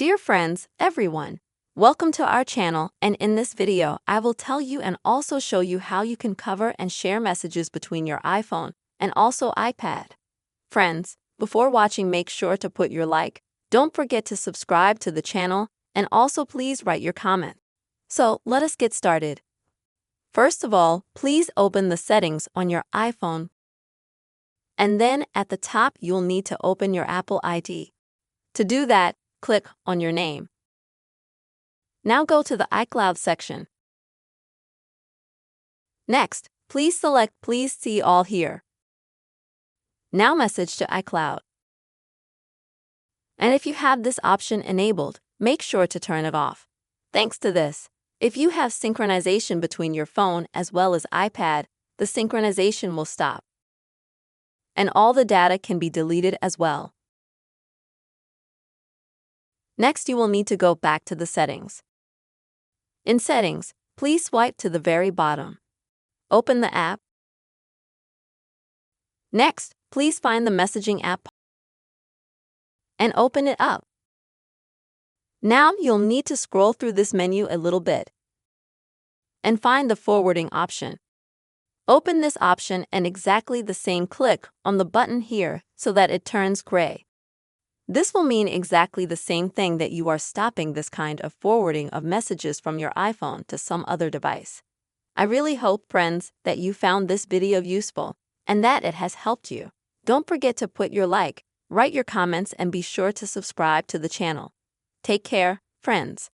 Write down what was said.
Dear friends, everyone, welcome to our channel, and in this video, I will tell you and also show you how you can cover and share messages between your iPhone and also iPad. Friends, before watching, make sure to put your like, don't forget to subscribe to the channel, and also please write your comment. So, let us get started. First of all, please open the settings on your iPhone. And then at the top, you'll need to open your Apple ID. To do that, click on your name. Now go to the iCloud section. Next, please select Please See All here. Now message to iCloud. And if you have this option enabled, make sure to turn it off. Thanks to this, if you have synchronization between your phone as well as iPad, the synchronization will stop. And all the data can be deleted as well. Next, you will need to go back to the settings. In Settings, please swipe to the very bottom. Open the app. Next, please find the messaging app and open it up. Now you'll need to scroll through this menu a little bit and find the forwarding option. Open this option and exactly the same click on the button here so that it turns gray. This will mean exactly the same thing, that you are stopping this kind of forwarding of messages from your iPhone to some other device. I really hope, friends, that you found this video useful and that it has helped you. Don't forget to put your like, write your comments, and be sure to subscribe to the channel. Take care, friends.